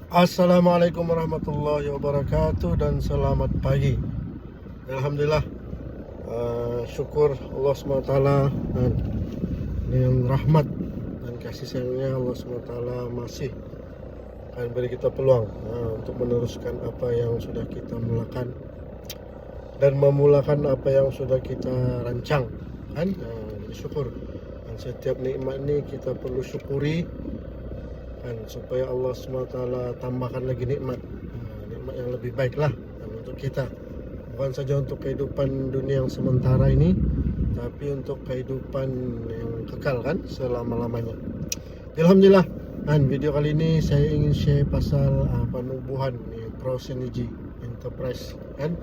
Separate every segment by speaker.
Speaker 1: Assalamualaikum warahmatullahi wabarakatuh dan selamat pagi. Alhamdulillah, syukur Allah SWT dengan rahmat dan kasih sayangnya Allah SWT masih akan beri kita peluang untuk meneruskan apa yang sudah kita mulakan dan memulakan apa yang sudah kita rancang kan. Jadi syukur, dan setiap nikmat ini kita perlu syukuri kan, supaya Allah SWT tambahkan lagi nikmat yang lebih baik lah untuk kita, bukan saja untuk kehidupan dunia yang sementara ini, tapi untuk kehidupan yang kekal kan selama-lamanya. Alhamdulillah, dan video kali ini saya ingin share pasal penubuhan Pro Synergy Enterprise kan.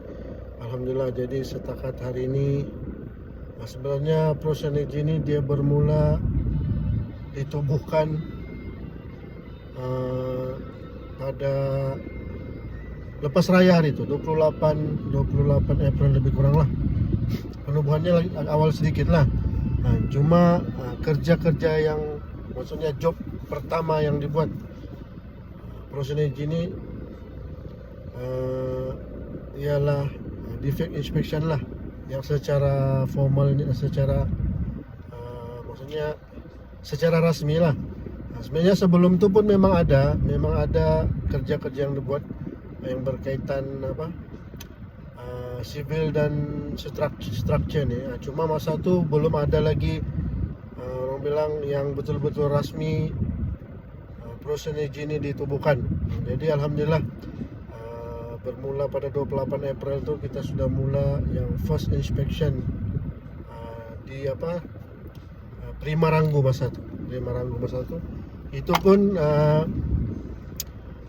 Speaker 1: Alhamdulillah, jadi setakat hari ini sebenarnya Pro Synergy ini dia bermula ditubuhkan pada lepas raya hari itu 28 April lebih kurang lah. Penubuhannya awal sedikit lah. Cuma kerja-kerja yang maksudnya job pertama yang dibuat Pro Synergy ini ialah defect inspection lah, yang secara formal, secara maksudnya secara rasmi lah. Sebenarnya sebelum itu pun memang ada kerja-kerja yang dibuat yang berkaitan civil dan structure nih. Cuma masa itu belum ada lagi orang bilang yang betul-betul rasmi Pro Synergy ini ditubuhkan. Jadi alhamdulillah, bermula pada 28 April itu kita sudah mula yang first inspection di Prima Ranggu masa itu. Itu pun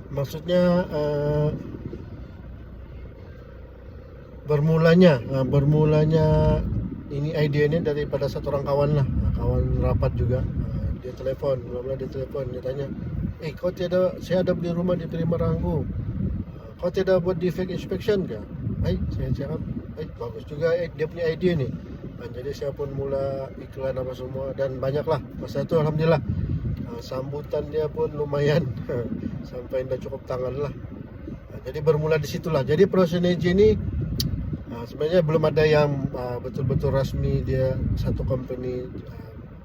Speaker 1: maksudnya bermulanya ini idenya daripada satu orang kawan lah, kawan rapat juga. Dia telepon, dia tanya, saya ada beli rumah di Prima Ranggu, kau tidak buat defect inspection kah? Saya cakap, bagus juga dia punya idea nih. Jadi saya pun mula iklan apa semua, dan banyaklah masa itu alhamdulillah. Sambutan dia pun lumayan sampai dah cukup tangan lah. Jadi bermula di situlah. Jadi Pro Synergy ini sebenarnya belum ada yang betul-betul rasmi dia satu company,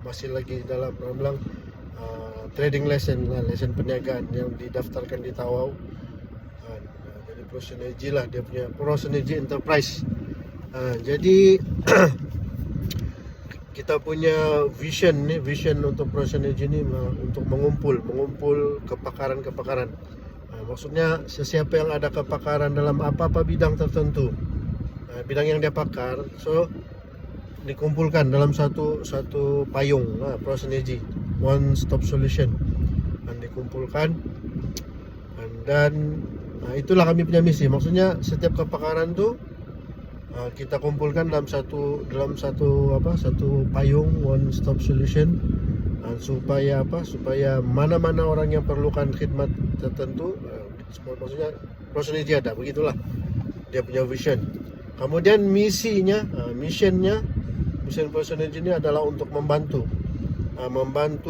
Speaker 1: masih lagi dalam bilang trading lesson perniagaan yang didaftarkan di Tawau. Jadi Pro Synergy lah, dia punya Pro Synergy Enterprise. Jadi kita punya vision untuk Pro Synergy ini untuk mengumpul kepakaran. Maksudnya sesiapa yang ada kepakaran dalam apa-apa bidang tertentu, bidang yang dia pakar, so dikumpulkan dalam satu payung, Pro Synergy One Stop Solution, dan dikumpulkan, dan itulah kami punya misi. Maksudnya setiap kepakaran tuh kita kumpulkan dalam satu payung, one stop solution, supaya mana-mana orang yang perlukan khidmat tertentu, maksudnya Pro Synergy ada, begitulah dia punya vision. Kemudian mission Pro Synergy ini adalah untuk membantu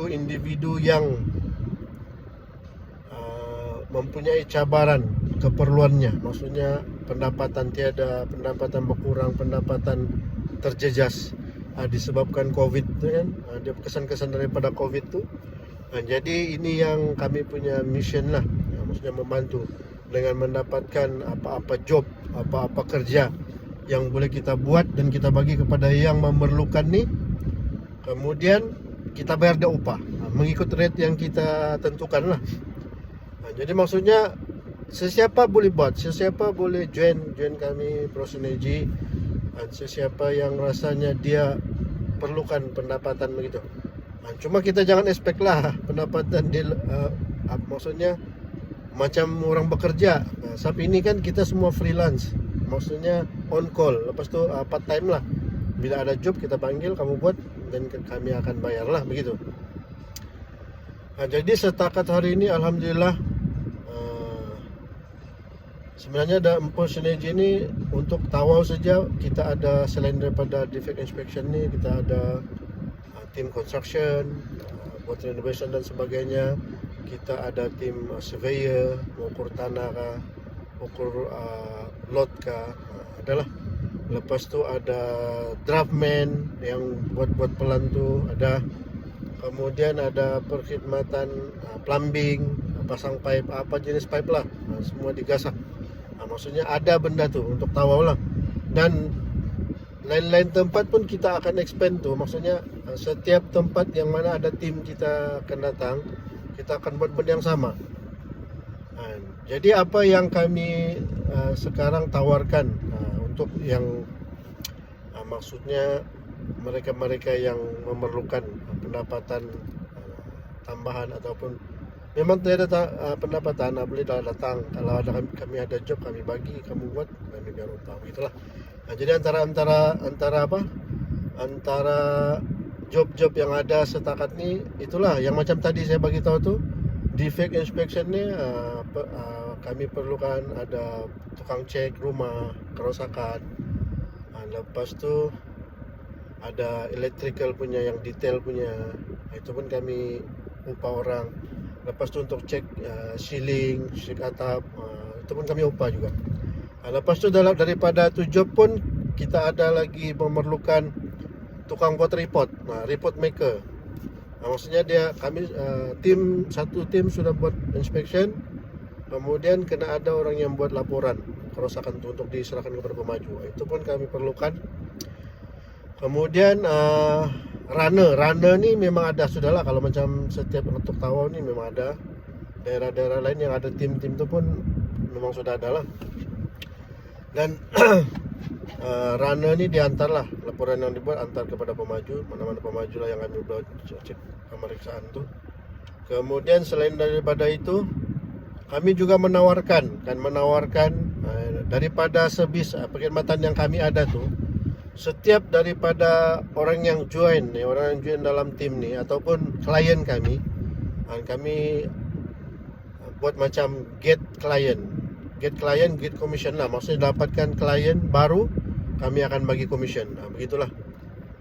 Speaker 1: individu yang mempunyai cabaran keperluannya, maksudnya pendapatan tiada, pendapatan berkurang, pendapatan terjejas disebabkan COVID kan, dia kesan-kesan daripada COVID tu. Jadi ini yang kami punya mission lah, maksudnya membantu dengan mendapatkan apa-apa job, apa-apa kerja yang boleh kita buat dan kita bagi kepada yang memerlukan ni. Kemudian kita bayar dia upah mengikut rate yang kita tentukan lah. Jadi maksudnya sesiapa boleh buat, sesiapa boleh join kami Pro Synergy, dan sesiapa yang rasanya dia perlukan pendapatan begitu. Cuma kita jangan expect lah pendapatan dia, maksudnya macam orang bekerja. Saat ini kan kita semua freelance, maksudnya on call, lepas tu part time lah. Bila ada job kita panggil, kamu buat dan kami akan bayar lah begitu. Jadi setakat hari ini alhamdulillah, sebenarnya ada Pro Synergy ini untuk Tawau saja kita ada, selain daripada defect inspection ni, kita ada team construction, buat renovation dan sebagainya. kita ada tim surveyor, mengukur tanah kah, ukur lot kah, adalah. Lepas tu ada draftman yang buat pelan tu ada. Kemudian ada perkhidmatan plumbing, pasang pipe, apa jenis pipe lah, semua digasak. Maksudnya ada benda tu untuk tawau lah. Dan lain-lain tempat pun kita akan expand tu. Maksudnya setiap tempat yang mana ada tim kita akan datang, kita akan buat benda yang sama. Jadi apa yang kami sekarang tawarkan untuk yang maksudnya mereka-mereka yang memerlukan pendapatan tambahan ataupun memang tidak ada pendapatan, boleh datang. Kalau ada kami ada job, kami bagi, kamu buat, kami biar upah, begitulah. Jadi antara job-job yang ada setakat ni, itulah yang macam tadi saya bagi tahu tu, defect inspection ni kami perlukan ada tukang cek rumah kerosakan. Lepas tu ada electrical punya yang detail punya, itu pun kami upah orang. Lepas tu untuk cek ceiling, cek atap, itu pun kami upah juga. Lepas tu daripada tu job pun kita ada lagi memerlukan tukang buat report, report maker. Maksudnya kami satu tim sudah buat inspection, kemudian kena ada orang yang buat laporan kerosakan itu untuk diserahkan kepada pemaju. Itu pun kami perlukan. Kemudian runner ni memang ada sudahlah. Kalau macam setiap untuk tawau ni memang ada. Daerah-daerah lain yang ada tim-tim tu pun memang sudah ada lah. Dan runner ni diantar lah, laporan yang dibuat antar kepada pemaju, mana-mana pemaju lah yang kami buat cek pemeriksaan tu. Kemudian selain daripada itu, kami juga menawarkan daripada servis perkhidmatan yang kami ada tu, setiap daripada orang yang join dalam tim ni ataupun klien kami buat macam get client, get commission lah. Maksudnya dapatkan klien baru, kami akan bagi commission. Begitulah.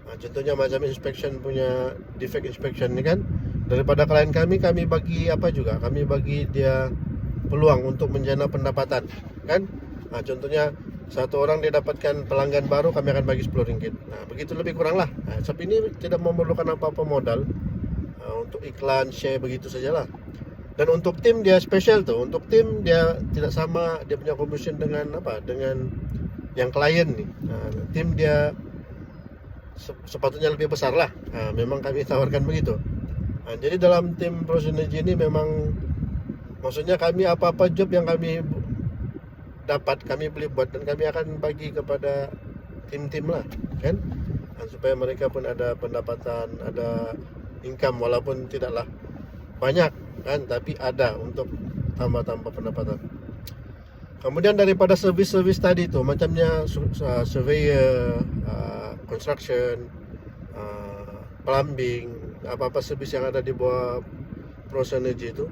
Speaker 1: Contohnya macam inspection punya defect inspection ni kan, daripada klien kami bagi apa juga, kami bagi dia peluang untuk menjana pendapatan kan. Contohnya satu orang dia dapatkan pelanggan baru, kami akan bagi RM10. Begitu lebih kurang lah. Sebab ini tidak memerlukan apa-apa modal. Untuk iklan, share, begitu sajalah. Dan untuk tim dia special tu. Untuk tim dia tidak sama, dia punya commission dengan yang klien ni. Tim dia sepatutnya lebih besar lah. Memang kami tawarkan begitu. Jadi dalam tim ProSynergy ini memang maksudnya kami apa-apa job yang kami dapat, kami boleh buat dan kami akan bagi kepada tim-tim lah kan, supaya mereka pun ada pendapatan, ada income, walaupun tidaklah banyak kan, tapi ada untuk tambah-tambah pendapatan. Kemudian daripada servis-servis tadi tu, macamnya surveyor, construction, plumbing, apa-apa servis yang ada di bawah ProSynergy itu,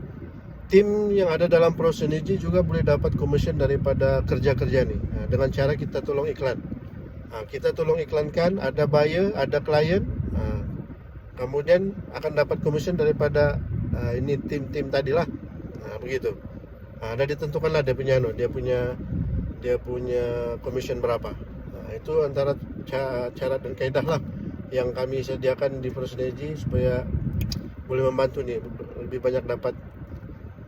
Speaker 1: tim yang ada dalam ProSynergy juga boleh dapat commission daripada kerja-kerja ni, dengan cara kita tolong iklan. Kita tolong iklankan, ada buyer, ada klien, kemudian akan dapat commission daripada ini tim-tim tadilah. Begitu. Dah ditentukanlah dia punya commission berapa. Itu antara cara dan kaedah lah yang kami sediakan di ProSynergy supaya boleh membantu ni lebih banyak dapat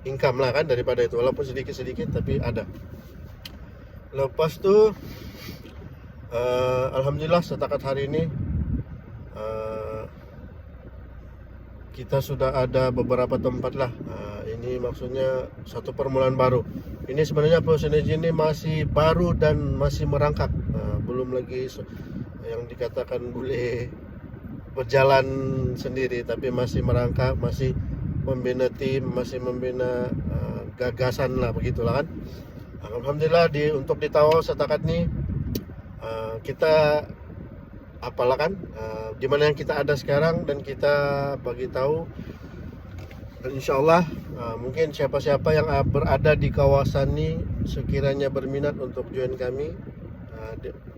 Speaker 1: income lah kan daripada itu, walaupun sedikit-sedikit tapi ada. Lepas tu alhamdulillah setakat hari ini kita sudah ada beberapa tempat lah. Ini maksudnya satu permulaan baru. Ini sebenarnya ProSynergy ini masih baru dan masih merangkak, belum lagi yang dikatakan boleh berjalan sendiri, tapi masih merangkak, masih membina tim, masih membina gagasan lah, begitulah kan. Alhamdulillah untuk di Tawau setakat ni kita apalah kan, di mana yang kita ada sekarang dan kita bagi tahu. Dan insyaallah mungkin siapa-siapa yang berada di kawasan ni sekiranya berminat untuk join kami,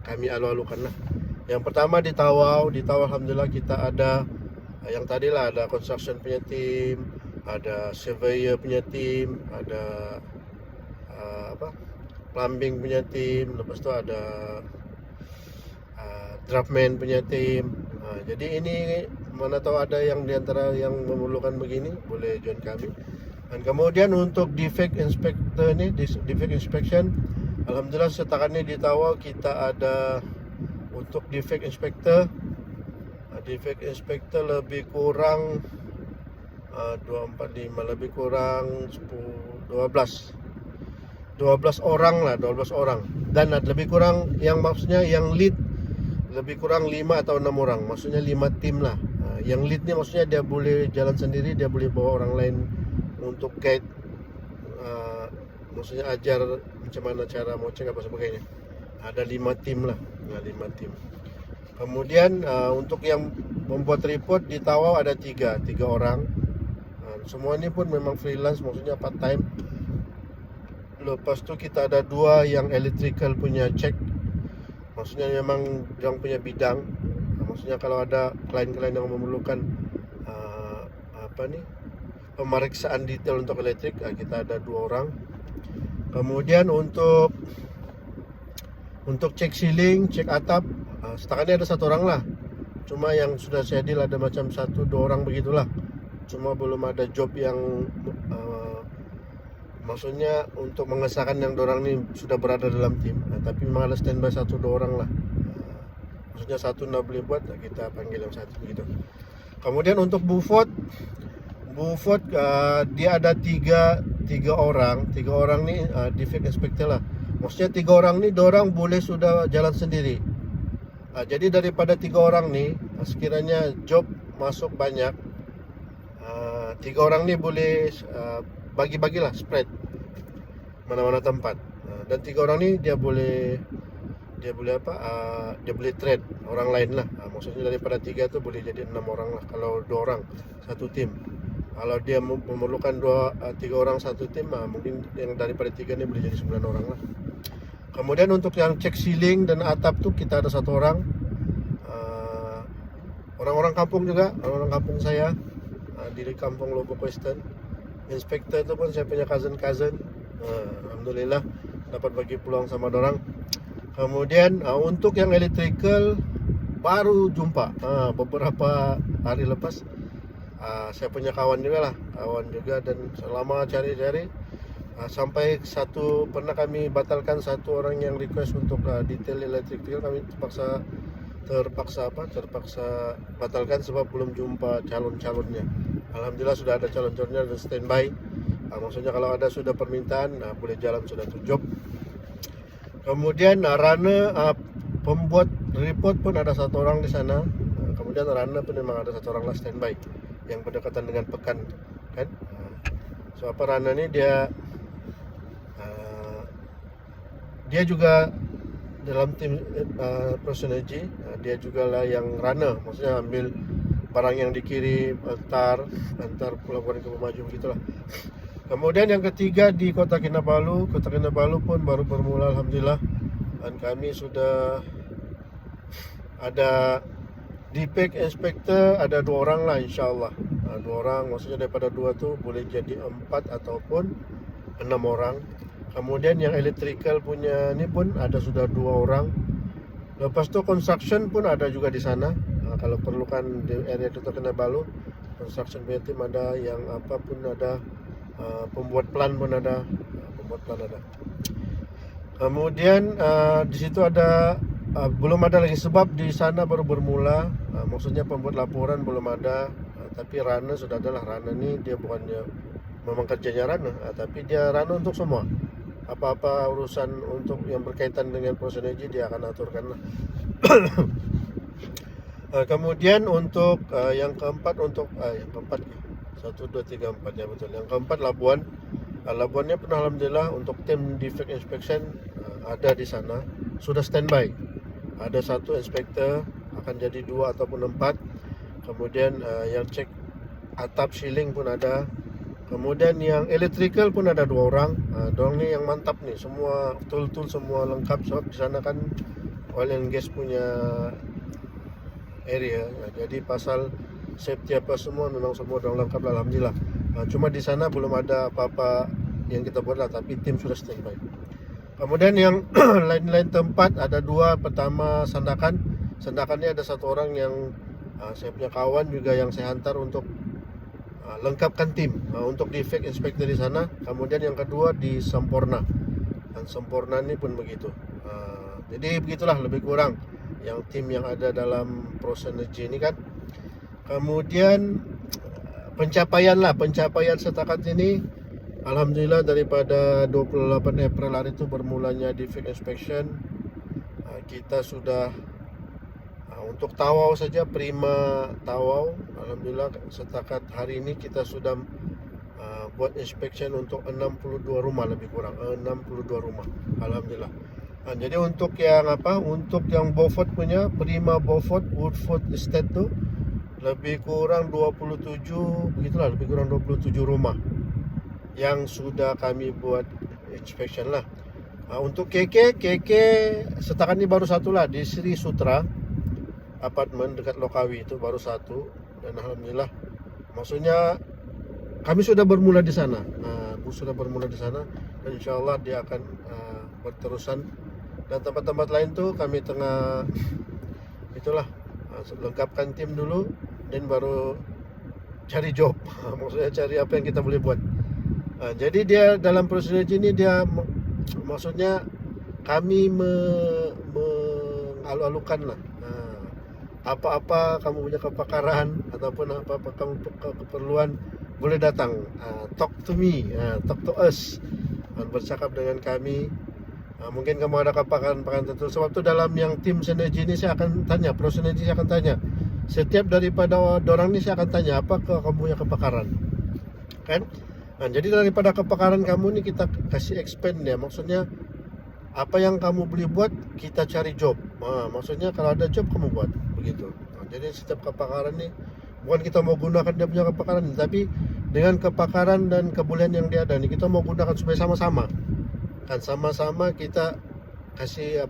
Speaker 1: kami alu-alukan lah. Yang pertama di Tawau alhamdulillah kita ada yang tadilah ada construction punya tim, ada surveyor punya tim, ada plumbing punya tim, lepas tu ada draftman punya tim. Jadi ini mana tahu ada yang diantara yang memerlukan begini, boleh join kami. Dan kemudian untuk defect inspector ni, defect inspection, alhamdulillah setakat ni di Tawau kita ada untuk defect inspector lebih kurang 245 lebih kurang 12 orang lah, 12 orang. Dan lebih kurang yang maksudnya yang lead lebih kurang 5 atau 6 orang, maksudnya 5 tim lah. Yang lead ni maksudnya dia boleh jalan sendiri, dia boleh bawa orang lain untuk guide, maksudnya ajar macam mana cara moceng apa sebagainya. Ada 5 tim lah, 5 tim. Kemudian untuk yang membuat report di Tawau ada 3 orang. Semua ni pun memang freelance, maksudnya part time. Lepas tu kita ada 2 yang electrical punya check, maksudnya memang yang punya bidang. Maksudnya kalau ada klien-klien yang memerlukan pemeriksaan detail untuk elektrik, kita ada 2 orang. Kemudian untuk cek ceiling, cek atap, setakat ini ada 1 orang lah. Cuma yang sudah saya deal ada macam 1-2 orang begitulah. Cuma belum ada job yang maksudnya untuk mengesahkan yang 2 orang ni sudah berada dalam tim. Tapi memang ada standby 1-2 orang lah. Maksudnya 1 nak boleh buat, kita panggil yang 1 begitu. Kemudian untuk Buford dia ada 3 orang. 3 orang ni defect inspector lah. Maksudnya 3 orang ni, 2 orang boleh sudah jalan sendiri. Jadi daripada 3 orang ni, sekiranya job masuk banyak, 3 orang ni boleh bagi-bagilah, spread mana-mana tempat. Dan 3 orang ni dia boleh trade orang lain lah. Maksudnya daripada 3 tu boleh jadi 6 orang lah. Kalau 2 orang satu tim. Kalau dia memerlukan 3 orang satu tim, mungkin yang daripada 3 ni boleh jadi 9 orang lah. Kemudian untuk yang cek ceiling dan atap tu kita ada 1 orang. Orang-orang kampung juga, orang-orang kampung saya, di kampung Lombok Western. Inspektor tu pun saya punya cousin. Alhamdulillah dapat bagi peluang sama orang. Kemudian untuk yang electrical baru jumpa beberapa hari lepas. Saya punya kawan juga dan selama cari-cari sampai pernah kami batalkan 1 orang yang request untuk detail electrical. Kami terpaksa batalkan sebab belum jumpa calon-calonnya. Alhamdulillah sudah ada calon-calonnya dan standby. Maksudnya kalau ada sudah permintaan, boleh jalan sudah tu job. Kemudian runner, pembuat report pun ada 1 orang di sana. Kemudian runner pun memang ada 1 orang lah standby yang berdekatan dengan pekan kan. So runner ni dia juga dalam tim Prosenergy. Dia juga lah yang runner, maksudnya ambil barang yang dikirim, antar pelabuhan ke Pemaju begitulah. Kemudian yang ketiga di Kota Kinabalu pun baru bermula alhamdulillah. Dan kami sudah ada defect inspector ada 2 orang lah insyaAllah. 2 orang, maksudnya daripada 2 tu boleh jadi 4 ataupun 6 orang. Kemudian yang electrical punya ni pun ada sudah 2 orang. Lepas tu construction pun ada juga di sana. Kalau perlukan di area Kota Kinabalu, construction punya tim ada, yang apapun ada, pembuat plan pun ada, Kemudian di situ ada belum ada lagi sebab di sana baru bermula. Maksudnya pembuat laporan belum ada, tapi runner sudah ada lah. Runner ni dia bukannya memang kerjanya runner, tapi dia runner untuk semua. Apa-apa urusan untuk yang berkaitan dengan Prosenergy dia akan aturkan lah. Kemudian untuk yang keempat 1, 2, 3, 4 ya betul. Yang keempat Labuan. Labuannya pun alhamdulillah untuk tim defect inspection ada di sana, sudah standby. Ada 1 inspektor, akan jadi 2 ataupun 4. Kemudian yang cek atap ceiling pun ada. Kemudian yang electrical pun ada 2 orang. Dorang ni yang mantap nih, semua tool semua lengkap sebab di sana kan oil and gas punya area. Jadi pasal safety apa semua memang semua dorang lengkap alhamdulillah. Cuma di sana belum ada apa-apa yang kita buat lah, tapi tim sudah standby. Kemudian yang lain-lain tempat ada 2. Pertama Sandakan. Sandakan ini ada 1 orang yang saya punya kawan juga yang saya hantar untuk lengkapkan tim untuk di field inspector di sana. Kemudian yang kedua di Semporna, dan Semporna ini pun begitu. Jadi begitulah lebih kurang yang tim yang ada dalam ProSynergy ini kan. Kemudian pencapaian setakat ini, alhamdulillah daripada 28 April hari itu bermulanya di field inspection, kita sudah untuk Tawau saja, Prima Tawau, alhamdulillah setakat hari ini kita sudah buat inspection untuk 62 rumah lebih kurang, 62 rumah, alhamdulillah. Jadi untuk yang Beaufort punya, Prima Beaufort Woodford Estate tu lebih kurang 27, begitulah, lebih kurang 27 rumah yang sudah kami buat inspection lah. Untuk KK setakat ini baru 1 lah, di Sri Sutra apartemen dekat Lokawi itu baru 1, dan alhamdulillah, maksudnya kami sudah bermula di sana, dan insyaallah dia akan berterusan. Dan tempat-tempat lain tuh kami tengah itulah lengkapkan tim dulu, dan baru cari job, maksudnya cari apa yang kita boleh buat. Jadi dia dalam prosedur ini dia maksudnya kami mengalu-alukan lah, apa-apa kamu punya kepakaran ataupun apa-apa kamu keperluan, boleh datang, talk to me, talk to us, bercakap dengan kami. Mungkin kamu ada kepakaran tertentu. Sebab tu dalam yang tim Synergy ini saya akan tanya, Pro Synergy saya akan tanya, setiap daripada orang ni saya akan tanya, apakah kamu punya kepakaran, kan? Jadi daripada kepakaran kamu ni kita kasih expand dia, maksudnya apa yang kamu boleh buat kita cari job. Maksudnya kalau ada job kamu buat, begitu. Jadi setiap kepakaran ni bukan kita mau gunakan dia punya kepakaran, tapi dengan kepakaran dan kebolehan yang dia ada ni kita mau gunakan supaya sama-sama, kan, sama-sama kita kasih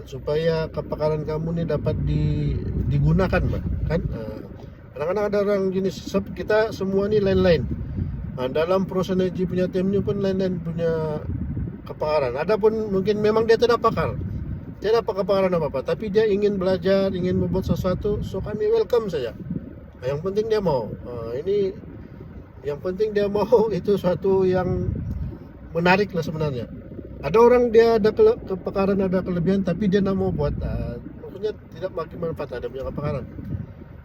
Speaker 1: supaya kepakaran kamu ni dapat digunakan, kan. Kadang-kadang ada orang jenis kita semua ni lain-lain. Dalam ProSynergy punya tim ni pun lain-lain punya kepakaran. Ada pun mungkin memang dia tidak pakar, tidak apa kepakaran apa-apa, tapi dia ingin belajar, ingin membuat sesuatu, so kami welcome saja. Yang penting dia mau. Yang penting dia mau itu suatu yang menarik lah sebenarnya. Ada orang dia ada kepakaran, ada kelebihan, tapi dia tidak mau buat, maksudnya tidak bagi manfaat, ada punya kepakaran.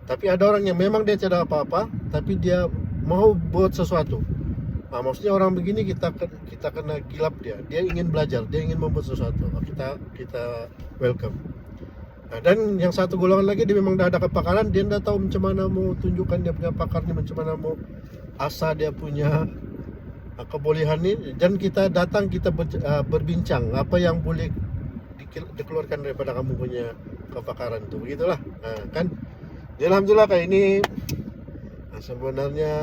Speaker 1: Tapi ada orang yang memang dia tidak apa-apa, tapi dia mau buat sesuatu. Maksudnya orang begini kita kena gilap dia ingin belajar, dia ingin membuat sesuatu, kita welcome. Dan yang satu golongan lagi, dia memang dah ada kepakaran, dia tidak tahu macam mana mau tunjukkan dia punya pakarnya, macam mana mau asah dia punya kebolehan ini, dan kita datang, kita berbincang apa yang boleh dikeluarkan daripada kamu punya kepakaran itu, begitulah. Kan, jadi alhamdulillah kayak ini sebenarnya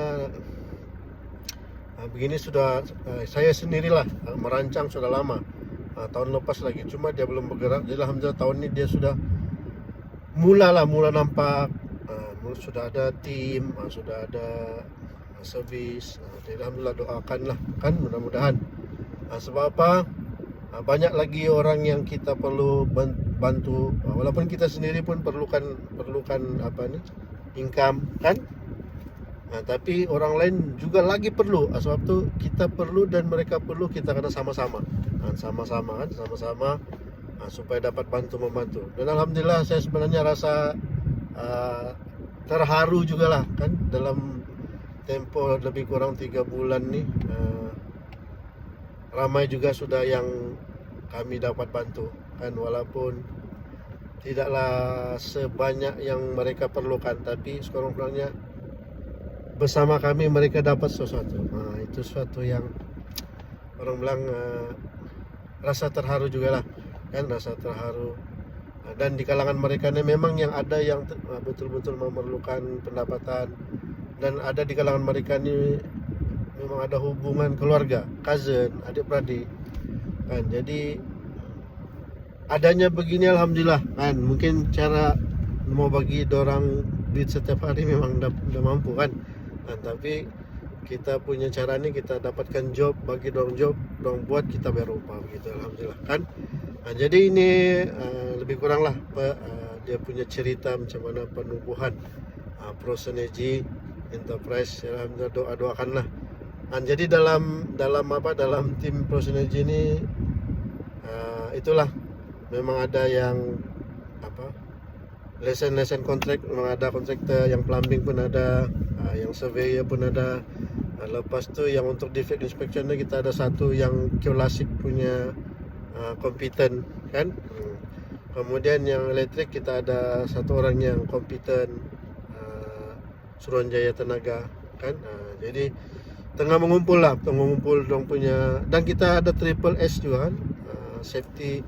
Speaker 1: begini sudah saya sendirilah merancang sudah lama, tahun lepas lagi, cuma dia belum bergerak. Jadi alhamdulillah tahun ini dia sudah mula nampak, sudah ada tim, sudah ada servis. Jadi alhamdulillah doakanlah, kan, mudah-mudahan. Sebab apa, banyak lagi orang yang kita perlu bantu, walaupun kita sendiri pun perlukan income, kan. Tapi orang lain juga lagi perlu, sebab tu kita perlu dan mereka perlu, kita kena sama-sama supaya dapat membantu. Dan alhamdulillah saya sebenarnya rasa terharu juga lah, kan, dalam tempo lebih kurang 3 bulan ni, ramai juga sudah yang kami dapat bantu, kan, walaupun tidaklah sebanyak yang mereka perlukan, tapi sekurang-kurangnya bersama kami mereka dapat sesuatu. Itu sesuatu yang orang bilang rasa terharu juga lah, kan, rasa terharu. Dan di kalangan mereka ni memang yang ada yang betul-betul memerlukan pendapatan, dan ada di kalangan mereka ni memang ada hubungan keluarga, cousin, adik-beradik, kan. Jadi adanya begini alhamdulillah, kan, mungkin cara mau bagi dorang duit setiap hari memang dah mampu, kan. Tapi kita punya cara nih, kita dapatkan job, bagi dong job, dong buat, kita bayar upah begitu, alhamdulillah kan. Nah, jadi ini lebih kurang lah dia punya cerita macam mana penubuhan ProSynergy Enterprise. Alhamdulillah, doakanlah. Nah, jadi dalam tim ProSynergy ini itulah memang ada yang lesson kontrak, memang ada kontraktor, yang plumbing pun ada, yang surveyor pun ada. Lepas tu yang untuk defect inspection ni kita ada satu yang Q-Lasik punya kompeten kan. Kemudian yang elektrik kita ada satu orang yang kompeten, Suruhanjaya Tenaga kan. Jadi tengah mengumpul dong punya, dan kita ada triple S juga kan, safety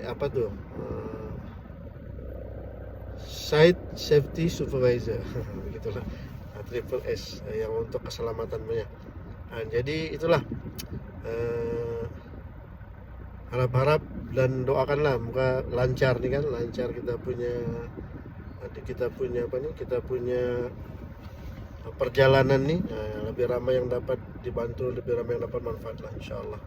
Speaker 1: apa tuh, Site Safety Supervisor begitulah, triple S yang untuk keselamatannya. Jadi itulah, harap-harap dan doakanlah moga lancar nih kan, lancar kita punya perjalanan nih, lebih ramai yang dapat dibantu, lebih ramai yang dapat manfaat lah, insyaallah.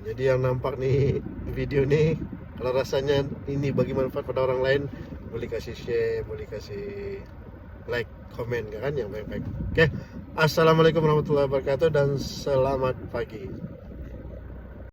Speaker 1: Jadi yang nampak nih video nih, kalau rasanya ini bagi manfaat pada orang lain, boleh kasih share, boleh kasih like, komen kan, yang baik-baik. Oke, assalamualaikum warahmatullahi wabarakatuh dan selamat pagi.